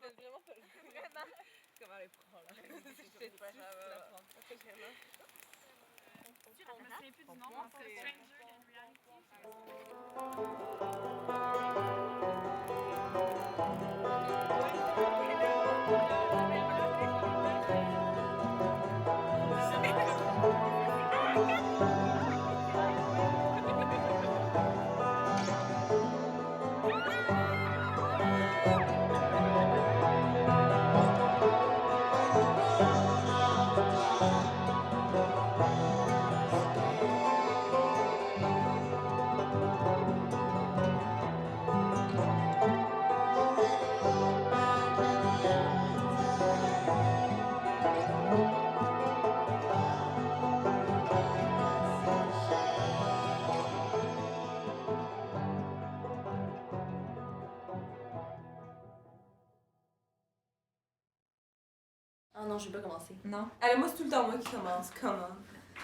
vraiment pas vraiment. Comment elle prend là? Je sais pas, ça va. Je me souviens plus du nom, c'est Stranger in Reality. Ah non, je vais pas commencer. Non. Alors moi, c'est tout le temps moi qui commence. Comment?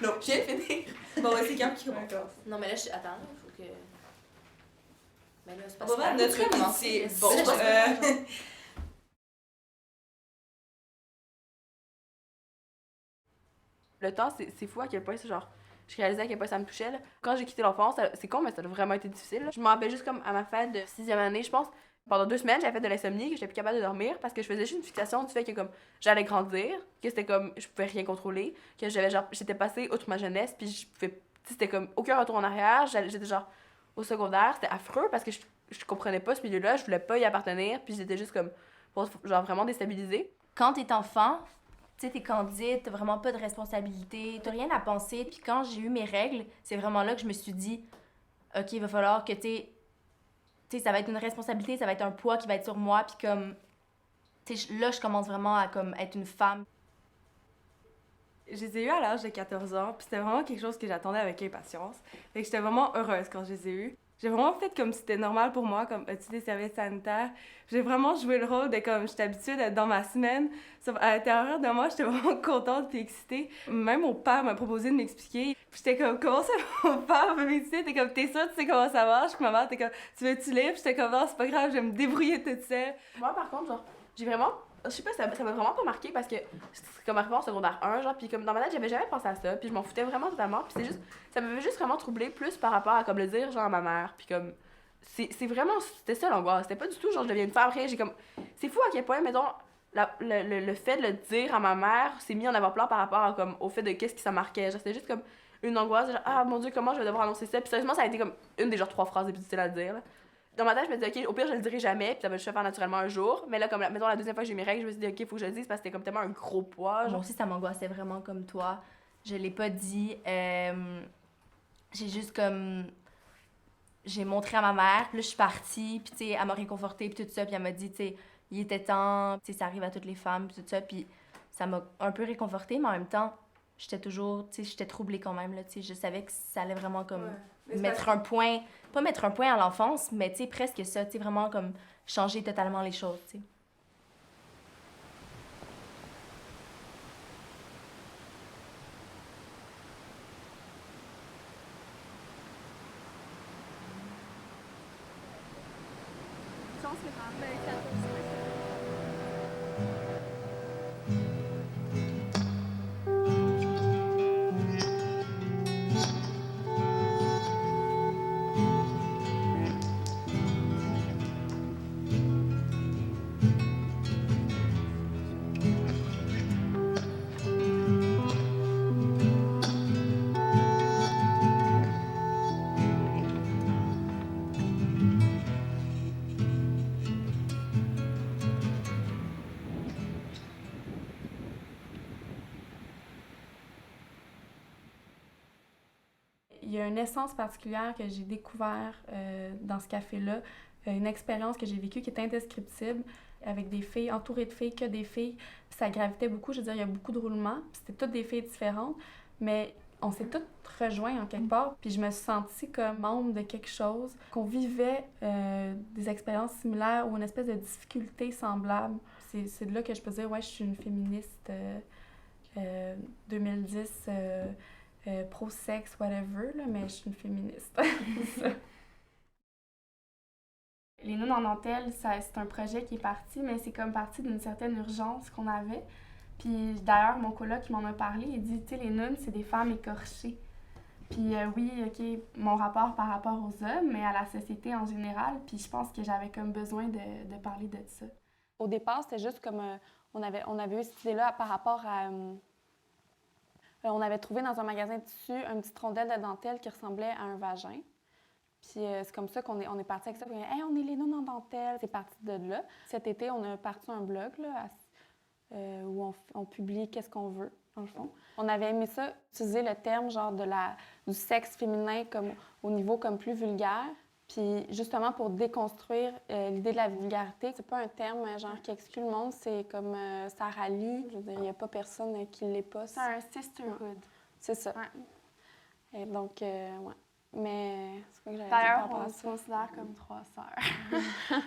Non, je viens de finir. Bon, ouais, c'est Gab qui commence. Non, mais là, attends, il faut que... Mais là, c'est pas On va mettre notre amitié. Bon, Le temps, c'est fou à quel point c'est genre... Je réalisais à quel point ça me touchait. Là. Quand j'ai quitté l'enfance, c'est con, mais ça a vraiment été difficile. Là. Je me rappelle juste comme à ma fête de 6e année, je pense. Pendant 2 semaines, j'avais fait de l'insomnie, que j'étais plus capable de dormir parce que je faisais juste une fixation du fait que comme j'allais grandir, que c'était comme je pouvais rien contrôler, que j'étais passée outre ma jeunesse, puis c'était comme aucun retour en arrière. J'étais genre au secondaire, c'était affreux parce que je comprenais pas ce milieu-là, je voulais pas y appartenir, puis j'étais juste comme genre vraiment déstabilisée. Quand t'es enfant, tu sais, t'es candide, t'as vraiment pas de responsabilité, t'as rien à penser. Puis quand j'ai eu mes règles, c'est vraiment là que je me suis dit, OK, il va falloir que tu sais, ça va être une responsabilité, ça va être un poids qui va être sur moi. Puis comme, tu sais, là, je commence vraiment à comme être une femme. Je les ai eus à l'âge de 14 ans, puis c'était vraiment quelque chose que j'attendais avec impatience. Fait que j'étais vraiment heureuse quand je les ai eus. J'ai vraiment fait comme si c'était normal pour moi, comme as-tu des services sanitaires. J'ai vraiment joué le rôle de comme j'étais habituée d'être dans ma semaine. Sauf à l'intérieur de moi, j'étais vraiment contente et excitée. Même mon père m'a proposé de m'expliquer. Puis j'étais comme, comment ça, mon père veut m'expliquer? T'es comme, t'es sûre, tu sais comment ça marche? Puis ma mère, t'es comme, tu veux-tu lire? Puis j'étais comme, non, c'est pas grave, je vais me débrouiller toute seule. Moi, par contre, genre, j'ai vraiment... Je sais pas, ça m'a vraiment pas marqué parce que c'est comme arrivé en secondaire 1, genre, puis comme dans ma tête, j'avais jamais pensé à ça, puis je m'en foutais vraiment totalement, puis c'est juste... Ça m'avait juste vraiment troublée plus par rapport à, comme, le dire, genre, à ma mère, puis comme... C'est vraiment... C'était ça, l'angoisse. C'était pas du tout, genre, je deviens une femme, après, j'ai comme... C'est fou à quel point, mettons, le fait de le dire à ma mère s'est mis en avant-plan par rapport à, comme, au fait de qu'est-ce qui ça marquait. Genre, c'était juste comme une angoisse, genre, ah, mon Dieu, comment je vais devoir annoncer ça? Puis sérieusement, ça a été comme une des, genre, 3 phrases les plus difficiles à dire, là. Dans ma tête, je me disais, OK, au pire, je le dirai jamais, puis ça va juste se faire naturellement un jour. Mais là, comme, mettons, la deuxième fois que j'ai mes règles, je me suis dit, OK, il faut que je le dise parce que c'était comme tellement un gros poids. Moi aussi, ça m'angoissait vraiment comme toi. Je l'ai pas dit. J'ai juste comme... J'ai montré à ma mère, puis là, je suis partie, puis tu sais, elle m'a réconfortée, puis tout ça, puis elle m'a dit, tu sais, il était temps, tu sais, ça arrive à toutes les femmes, puis tout ça, puis ça m'a un peu réconfortée, mais en même temps, j'étais toujours, tu sais, j'étais troublée quand même, là, tu sais, je savais que ça allait vraiment comme mettre un point, pas mettre un point à l'enfance, mais tu sais, presque ça, tu sais, vraiment comme changer totalement les choses, tu sais. Il y a une essence particulière que j'ai découvert dans ce café-là, une expérience que j'ai vécue qui est indescriptible, avec des filles, entourées de filles, que des filles. Puis ça gravitait beaucoup, je veux dire, il y a beaucoup de roulements, puis c'était toutes des filles différentes, mais on s'est toutes rejointes en quelque part, puis je me suis sentie comme membre de quelque chose, qu'on vivait des expériences similaires ou une espèce de difficulté semblable. C'est de là que je peux dire, ouais, je suis une féministe 2010... pro-sexe, whatever, là, mais je suis une féministe. les nonnes en dentelle, c'est un projet qui est parti, mais c'est comme parti d'une certaine urgence qu'on avait. Puis d'ailleurs, mon coloc m'en a parlé, il dit, tu sais, les nonnes, c'est des femmes écorchées. Puis oui, OK, mon rapport par rapport aux hommes, mais à la société en général. Puis je pense que j'avais comme besoin de parler de ça. Au départ, c'était juste comme... on avait eu cette idée-là par rapport à... on avait trouvé dans un magasin de tissu une petite rondelle de dentelle qui ressemblait à un vagin. Puis c'est comme ça qu'on est parti avec ça. Puis, hey, on est les nonnes en dentelle. C'est parti de là. Cet été, on a parti un blog là, où on publie qu'est-ce qu'on veut, dans le fond. On avait aimé ça, utiliser le terme genre du sexe féminin comme, au niveau comme plus vulgaire. Puis justement pour déconstruire l'idée de la vulgarité, c'est pas un terme genre qui exclut le monde, c'est comme ça rallie. Je veux dire, il n'y a pas personne qui l'est pas. C'est un sisterhood. C'est ça. Ouais. Et donc, ouais. Mais c'est quoi que j'avais dit D'ailleurs, par rapport on à se ça? considère comme 3 sœurs.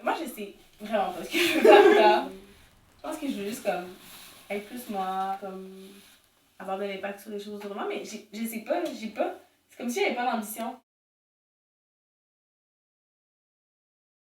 Moi, je sais vraiment pas ce que je veux faire là. Je pense que je veux juste comme être plus moi, comme avoir de l'impact sur les choses autour de moi, mais je sais pas, j'ai pas. C'est comme si j'avais pas d'ambition.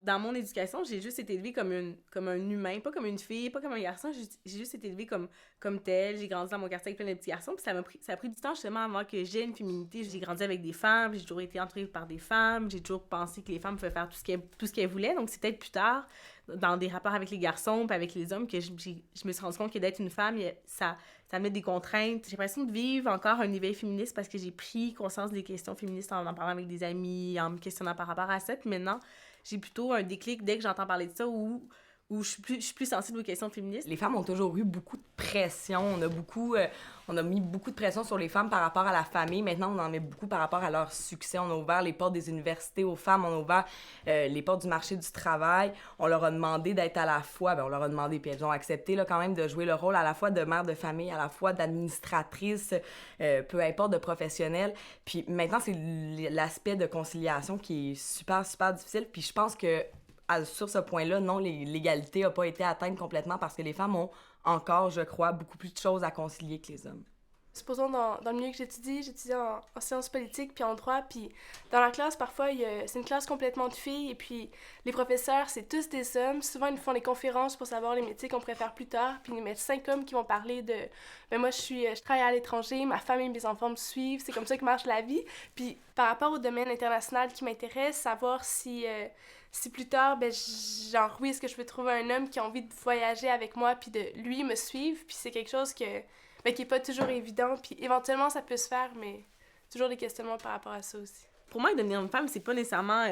Dans mon éducation, j'ai juste été élevée comme un humain, pas comme une fille, pas comme un garçon. J'ai juste été élevée comme telle. J'ai grandi dans mon quartier avec plein de petits garçons. Puis ça a pris du temps justement avant que j'aie une féminité. J'ai grandi avec des femmes, j'ai toujours été entourée par des femmes. J'ai toujours pensé que les femmes pouvaient faire tout ce qu'elles voulaient. Donc c'est peut-être plus tard, dans des rapports avec les garçons puis avec les hommes, que je me suis rendu compte que d'être une femme, ça met des contraintes. J'ai l'impression de vivre encore un éveil féministe parce que j'ai pris conscience des questions féministes en parlant avec des amis, en me questionnant par rapport à ça. Puis maintenant, j'ai plutôt un déclic dès que j'entends parler de ça où je suis plus sensible aux questions féministes. Les femmes ont toujours eu beaucoup de pression. On a mis beaucoup de pression sur les femmes par rapport à la famille. Maintenant, on en met beaucoup par rapport à leur succès. On a ouvert les portes des universités aux femmes. On a ouvert les portes du marché du travail. On leur a demandé d'être à la fois... on leur a demandé, puis elles ont accepté là, quand même de jouer le rôle à la fois de mère de famille, à la fois d'administratrice, peu importe, de professionnelle. Puis maintenant, c'est l'aspect de conciliation qui est super, super difficile. Puis je pense que sur ce point-là, non, l'égalité n'a pas été atteinte complètement parce que les femmes ont encore, je crois, beaucoup plus de choses à concilier que les hommes. Supposons dans le milieu que j'étudie en sciences politiques puis en droit, puis dans la classe, parfois, c'est une classe complètement de filles, et puis les professeurs, c'est tous des hommes. Souvent, ils nous font des conférences pour savoir les métiers qu'on préfère plus tard, puis ils nous mettent 5 hommes qui vont parler de « moi, je travaille à l'étranger, ma femme et mes enfants me suivent, c'est comme ça que marche la vie ». Puis par rapport au domaine international qui m'intéresse, savoir si plus tard, oui, est-ce que je peux trouver un homme qui a envie de voyager avec moi puis de, lui, me suivre, puis c'est quelque chose qui est pas toujours évident, puis éventuellement, ça peut se faire, mais toujours des questionnements par rapport à ça aussi. Pour moi, devenir une femme, c'est pas nécessairement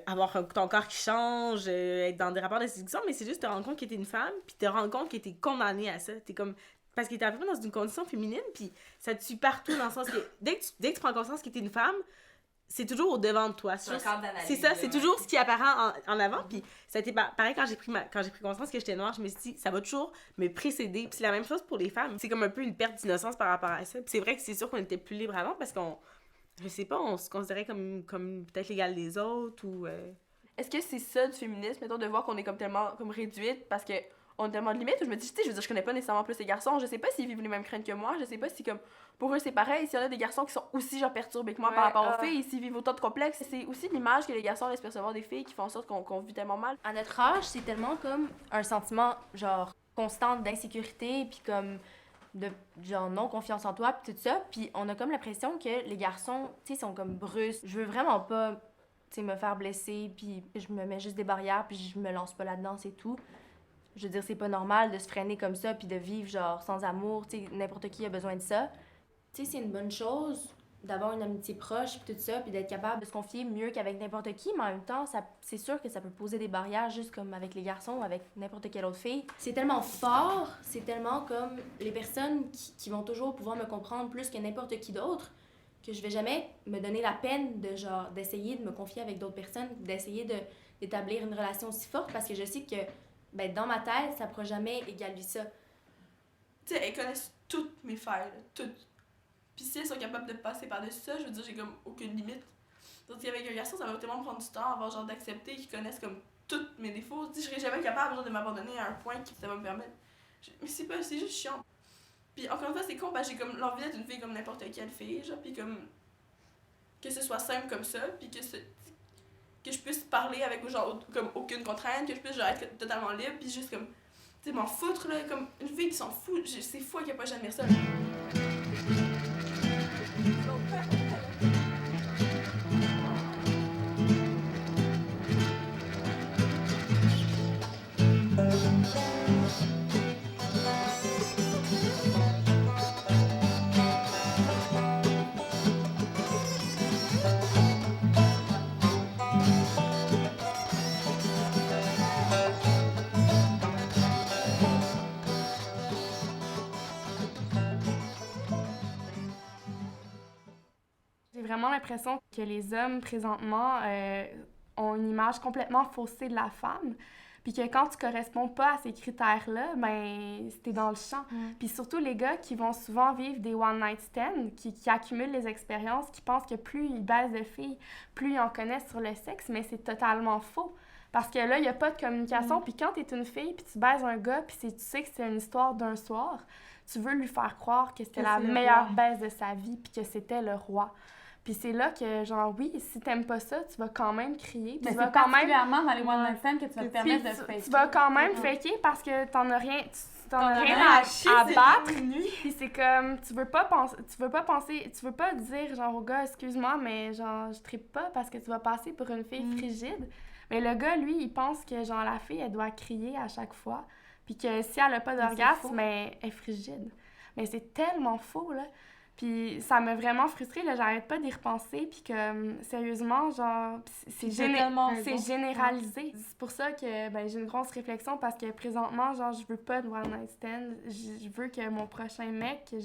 avoir ton corps qui change, être dans des rapports de séduction, mais c'est juste te rendre compte que t'es une femme, puis te rendre compte que t'es condamnée à ça. T'es comme... Parce que t'es arrivé dans une condition féminine, puis ça te suit partout, dans le sens que dès que tu prends conscience que t'es une femme, c'est toujours au devant de toi. C'est ça, c'est toujours ce qui apparaît en avant. Puis ça a été pareil quand j'ai pris conscience que j'étais noire, je me suis dit, ça va toujours me précéder. Puis c'est la même chose pour les femmes. C'est comme un peu une perte d'innocence par rapport à ça. Puis c'est vrai que c'est sûr qu'on était plus libre avant parce qu'on, je sais pas, on se considérait comme peut-être l'égal des autres ou... Est-ce que c'est ça du féminisme, mettons, de voir qu'on est comme tellement comme réduite parce que on a tellement de limites? Je me dis, je connais pas nécessairement plus les garçons, je sais pas s'ils vivent les mêmes craintes que moi, je sais pas si comme pour eux c'est pareil, s'il y en a des garçons qui sont aussi genre perturbés que moi par rapport aux filles, s'ils vivent autant de complexes, c'est aussi l'image que les garçons laissent percevoir des filles qui font en sorte qu'on vit tellement mal. À notre âge, c'est tellement comme un sentiment genre constant d'insécurité, puis comme de genre non confiance en toi puis tout ça, puis on a comme l'impression que les garçons, tu sais, sont comme brusques. Je veux vraiment pas, tu sais, me faire blesser, puis je me mets juste des barrières, puis je me lance pas là-dedans, c'est tout. Je veux dire, c'est pas normal de se freiner comme ça puis de vivre genre sans amour, tu sais, n'importe qui a besoin de ça. Tu sais, c'est une bonne chose d'avoir une amitié proche puis tout ça, puis d'être capable de se confier mieux qu'avec n'importe qui, mais en même temps, c'est sûr que ça peut poser des barrières juste comme avec les garçons ou avec n'importe quelle autre fille. C'est tellement fort, c'est tellement comme les personnes qui vont toujours pouvoir me comprendre plus que n'importe qui d'autre, que je vais jamais me donner la peine de genre d'essayer de me confier avec d'autres personnes, d'essayer d'établir une relation aussi forte, parce que je sais que ben, dans ma tête, ça pourra jamais égaler ça. Tu sais, elles connaissent toutes mes failles, là, toutes. Puis si elles sont capables de passer par-dessus ça, je veux dire, j'ai comme aucune limite. Donc avec un garçon, ça va tellement prendre du temps avant genre d'accepter qu'ils connaissent comme tous mes défauts. Tu sais, je serais jamais capable genre de m'abandonner à un point qui ça va me permettre. Mais c'est juste chiant. Puis encore une fois, c'est con parce que j'ai comme l'envie d'être une fille comme n'importe quelle fille, genre, puis comme que ce soit simple comme ça, puis que je puisse parler avec genre comme aucune contrainte, que je puisse genre être totalement libre, puis juste comme tu sais m'en foutre là, comme une fille qui s'en fout, c'est fou qu'elle pas jamais ça. J'ai vraiment l'impression que les hommes, présentement, ont une image complètement faussée de la femme. Puis que quand tu corresponds pas à ces critères-là, ben, t'es dans le champ. Puis surtout les gars qui vont souvent vivre des one-night stands, qui accumulent les expériences, qui pensent que plus ils baisent de filles, plus ils en connaissent sur le sexe, mais c'est totalement faux. Parce que là, il n'y a pas de communication. Puis quand t'es une fille, puis tu baises un gars, puis tu sais que c'est une histoire d'un soir, tu veux lui faire croire que c'était la meilleure baise de sa vie, puis que c'était le roi. Puis c'est là que, genre, oui, si t'aimes pas ça, tu vas quand même crier. Mais tu c'est vas quand même particulièrement dans les one-night stands que tu vas te permettre de faker. Tu vas quand même faker parce que t'en as rien à battre. Puis c'est comme, tu veux pas dire, genre, au gars, excuse-moi, mais genre, je trippe pas parce que tu vas passer pour une fille frigide. Mais le gars, lui, il pense que, genre, la fille, elle doit crier à chaque fois. Puis que si elle a pas d'orgasme, elle est frigide. Mais c'est tellement faux, là. Puis ça m'a vraiment frustrée, là, j'arrête pas d'y repenser, puis que, sérieusement, genre, c'est généralisé. C'est pour ça que, ben, j'ai une grosse réflexion, parce que présentement, genre, je veux pas de one-night stand, je veux que mon prochain mec, tu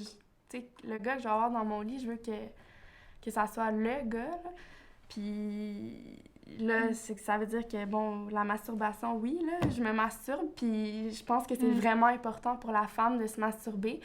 sais, le gars que je vais avoir dans mon lit, je veux que ça soit le gars, là. Puis là, c'est que ça veut dire que, bon, la masturbation, oui, là, je me masturbe, puis je pense que c'est vraiment important pour la femme de se masturber.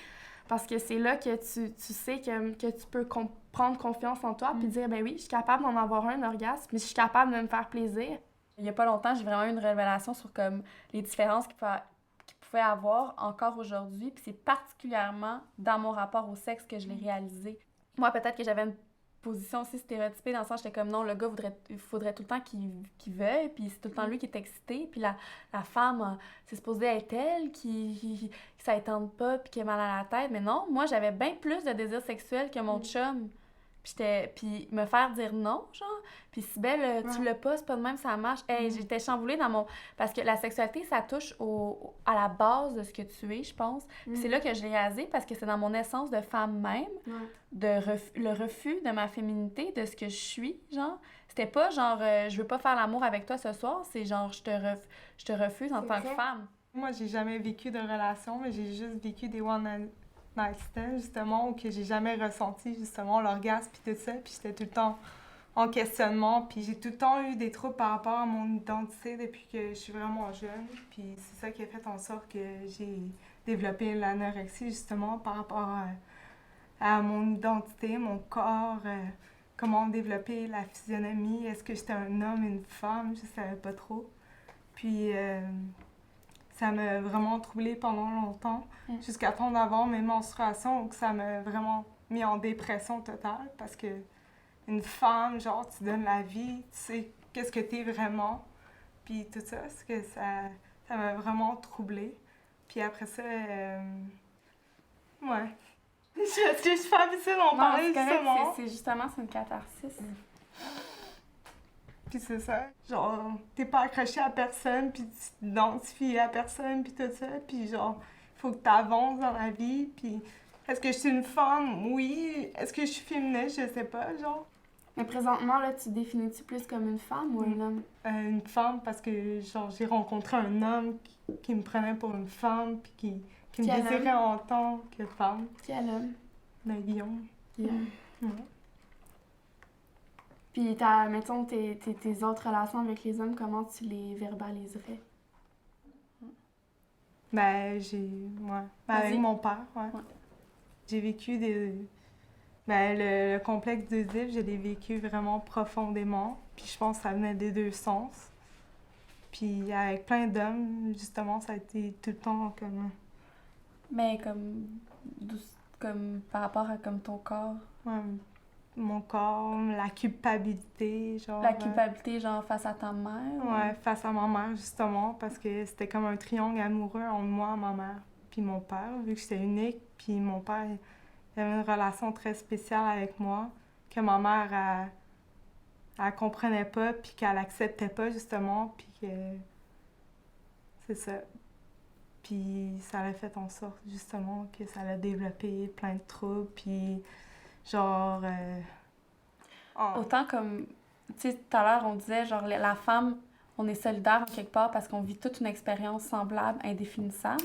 Parce que c'est là que tu sais que tu peux prendre confiance en toi puis dire, ben oui, je suis capable d'en avoir un orgasme, mais je suis capable de me faire plaisir. Il y a pas longtemps, j'ai vraiment eu une révélation sur comme les différences qu'il pouvait avoir encore aujourd'hui. Puis c'est particulièrement dans mon rapport au sexe que je l'ai réalisé. Moi, peut-être que j'avais une position aussi stéréotypée dans le sens j'étais comme non, le gars faudrait tout le temps qu'il veuille, puis c'est tout le temps lui qui est excité, puis la femme, c'est supposé être elle qui ça étende pas puis qui a mal à la tête, mais non, moi j'avais bien plus de désir sexuel que mon chum. Puis me faire dire non, genre, puis si belle, tu l'as pas, c'est pas de même, ça marche. Hey, j'étais chamboulée dans mon... Parce que la sexualité, ça touche à la base de ce que tu es, je pense. Puis c'est là que je l'ai réalisé, parce que c'est dans mon essence de femme même, le refus de ma féminité, de ce que je suis, genre. C'était pas genre, je veux pas faire l'amour avec toi ce soir, c'est genre, je te refuse en tant que femme. Moi, j'ai jamais vécu de relation, mais j'ai juste vécu des one-night stands, justement, où que j'ai jamais ressenti, justement, l'orgasme puis tout ça. Puis j'étais tout le temps en questionnement. Puis j'ai tout le temps eu des troubles par rapport à mon identité depuis que je suis vraiment jeune. Puis c'est ça qui a fait en sorte que j'ai développé l'anorexie, justement, par rapport à mon identité, mon corps, comment développer la physionomie. Est-ce que j'étais un homme, une femme? Je savais pas trop. Puis... ça m'a vraiment troublée pendant longtemps, jusqu'à temps d'avoir mes menstruations, où ça m'a vraiment mis en dépression totale, parce que une femme, genre, tu donnes la vie, tu sais qu'est-ce que t'es vraiment, puis tout ça, c'est que ça m'a vraiment troublée. Puis après ça, Ouais. Est-ce que je suis pas habituée d'en Non, parler, c'est correct, justement? c'est une catharsis. Puis c'est ça. Genre, t'es pas accroché à personne, puis tu t'identifies à personne, puis tout ça. Puis genre, faut que t'avances dans la vie. Puis est-ce que je suis une femme? Oui. Est-ce que je suis féministe? Je sais pas, genre. Mais présentement, là, tu te définis-tu plus comme une femme ou un homme? Une femme, parce que genre, j'ai rencontré un homme qui me prenait pour une femme, puis qui me Quel désirait en tant que femme. Quel homme? Le Guillaume. Guillaume. Ouais. Puis, mettons, tes autres relations avec les hommes, comment tu les verbaliserais? Ben, ouais. Ben, avec mon père, ouais. J'ai vécu Ben, le complexe d'Oedipe, je l'ai vécu vraiment profondément. Puis je pense que ça venait des deux sens. Puis avec plein d'hommes, justement, ça a été tout le temps comme... Mais comme par rapport à comme ton corps. Ouais, mon corps, la culpabilité, genre... La culpabilité, genre, face à ta mère? Ouais, face à ma mère, justement, parce que c'était comme un triangle amoureux entre moi, ma mère, puis mon père, vu que j'étais unique. Puis mon père, il avait une relation très spéciale avec moi, que ma mère, elle comprenait pas, puis qu'elle acceptait pas, justement, puis que... C'est ça. Puis ça a fait en sorte, justement, que ça a développé plein de troubles, puis genre... Autant comme, tu sais, tout à l'heure, on disait, genre, la femme, on est solidaire en quelque part parce qu'on vit toute une expérience semblable, indéfinissable.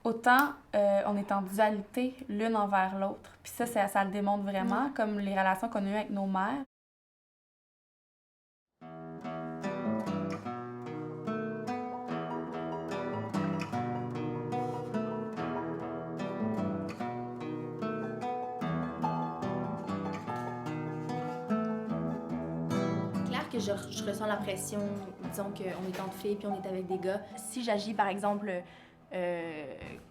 Autant, on est en dualité l'une envers l'autre. Puis ça le démontre vraiment, comme les relations qu'on a eues avec nos mères. Je ressens la pression, disons qu'on est entre filles puis on est avec des gars. Si j'agis, par exemple,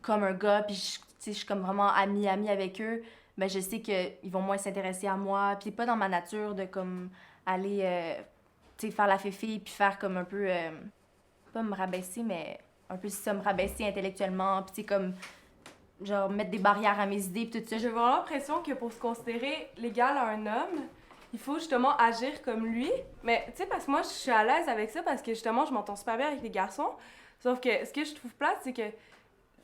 comme un gars, puis je suis comme vraiment amie avec eux, ben je sais qu'ils vont moins s'intéresser à moi. Puis c'est pas dans ma nature de comme aller faire la féfille puis faire comme un peu, pas me rabaisser, mais un peu ça, me rabaisser intellectuellement. Puis comme, genre, mettre des barrières à mes idées puis tout ça. J'ai vraiment l'impression que pour se considérer l'égal à un homme, il faut justement agir comme lui. Mais tu sais, parce que moi, je suis à l'aise avec ça parce que justement, je m'entends super bien avec les garçons. Sauf que ce que je trouve plate, c'est que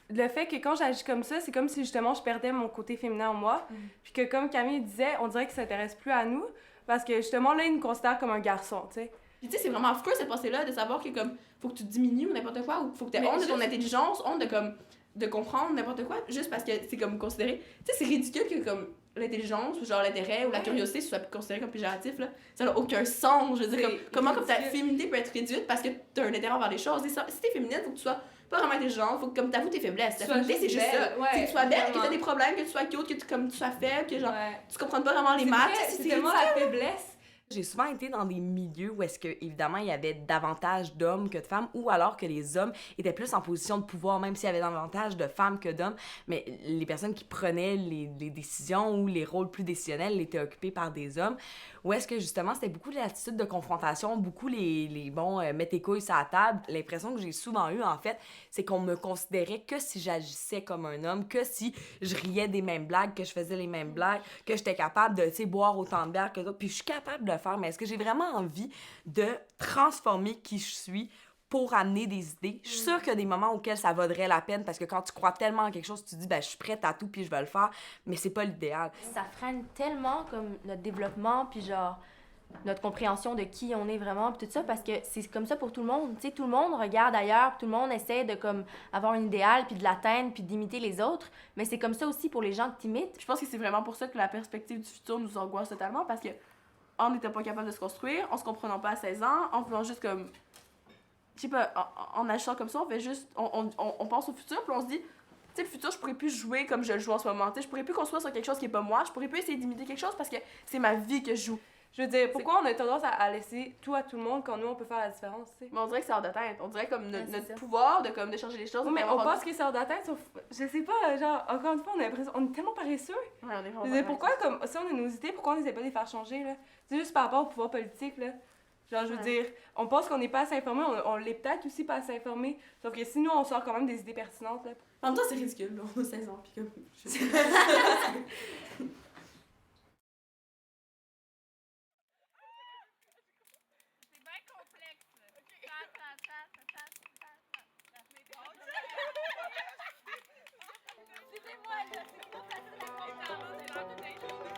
le fait que quand j'agis comme ça, c'est comme si justement je perdais mon côté féminin en moi. Puis que comme Camille disait, on dirait qu'ils s'intéressent plus à nous parce que justement, là, ils nous considèrent comme un garçon, tu sais. Puis tu sais, c'est vraiment affreux cette pensée-là de savoir que comme, faut que tu diminues ou n'importe quoi, ou faut que tu aies honte de ton intelligence, honte de comme, de comprendre n'importe quoi, juste parce que c'est comme considéré. Tu sais, c'est ridicule que comme l'intelligence ou genre l'intérêt ou la curiosité soit considéré comme péjoratif, là. Ça n'a aucun sens. Je veux dire, comment comme ta féminité peut être réduite parce que t'as un intérêt envers les choses. Si t'es féminine, faut que tu sois pas vraiment intelligente, faut que comme t'avoues tes faiblesses. La féminité, c'est juste ça. C'est que tu sois belle, que t'as des problèmes, que tu sois cute, que tu sois faible, que genre tu comprends pas vraiment les maths. C'est tellement la faiblesse. J'ai souvent été dans des milieux où est-ce que, évidemment, il y avait davantage d'hommes que de femmes, ou alors que les hommes étaient plus en position de pouvoir, même s'il y avait davantage de femmes que d'hommes, mais les personnes qui prenaient les décisions ou les rôles plus décisionnels étaient occupés par des hommes, où est-ce que, justement, c'était beaucoup l'attitude de confrontation, beaucoup les bons « mets tes couilles sur la table ». L'impression que j'ai souvent eue, en fait, c'est qu'on me considérait que si j'agissais comme un homme, que si je riais des mêmes blagues, que je faisais les mêmes blagues, que j'étais capable de, tu sais, boire autant de bière que d'autres. Puis je suis capable de le faire, mais est-ce que j'ai vraiment envie de transformer qui je suis pour amener des idées? Je suis sûre qu'il y a des moments auxquels ça vaudrait la peine parce que quand tu crois tellement en quelque chose, tu te dis, ben, je suis prête à tout puis je vais le faire, mais c'est pas l'idéal. Ça freine tellement comme notre développement puis genre notre compréhension de qui on est vraiment puis tout ça parce que c'est comme ça pour tout le monde. Tu sais, tout le monde regarde ailleurs, tout le monde essaie de comme avoir un idéal puis de l'atteindre puis d'imiter les autres, mais c'est comme ça aussi pour les gens que t'imites. Je pense que c'est vraiment pour ça que la perspective du futur nous angoisse totalement parce que on n'était pas capable de se construire, en se comprenant pas à 16 ans, en voulant juste comme, je sais pas, en agissant comme ça, on fait juste, on pense au futur, puis on se dit, tu sais, le futur, je pourrais plus jouer comme je le joue en ce moment, tu sais, je pourrais plus construire sur quelque chose qui est pas moi, je pourrais plus essayer d'imiter quelque chose parce que c'est ma vie que je joue. Je veux dire, pourquoi on a tendance à laisser tout à tout le monde quand nous, on peut faire la différence, tu sais? Mais on dirait que c'est hors de tête, on dirait comme notre pouvoir de changer les choses. Oui, mais on pense que c'est hors de tête, sauf, je sais pas, genre, encore une fois, on a l'impression, on est tellement paresseux. Ouais, on est je veux dire, pourquoi, comme, si on a nos idées, pourquoi on n'essaie pas de les faire changer, là? C'est juste par rapport au pouvoir politique, là. Genre, je veux dire, on pense qu'on n'est pas assez informé, on l'est peut-être aussi pas assez informé. Sauf que si nous, on sort quand même des idées pertinentes, là. En même temps, c'est ridicule, là. On a 16 ans, puis comme. C'est bien complexe. C'est moi, là. C'est pas facile à comprendre.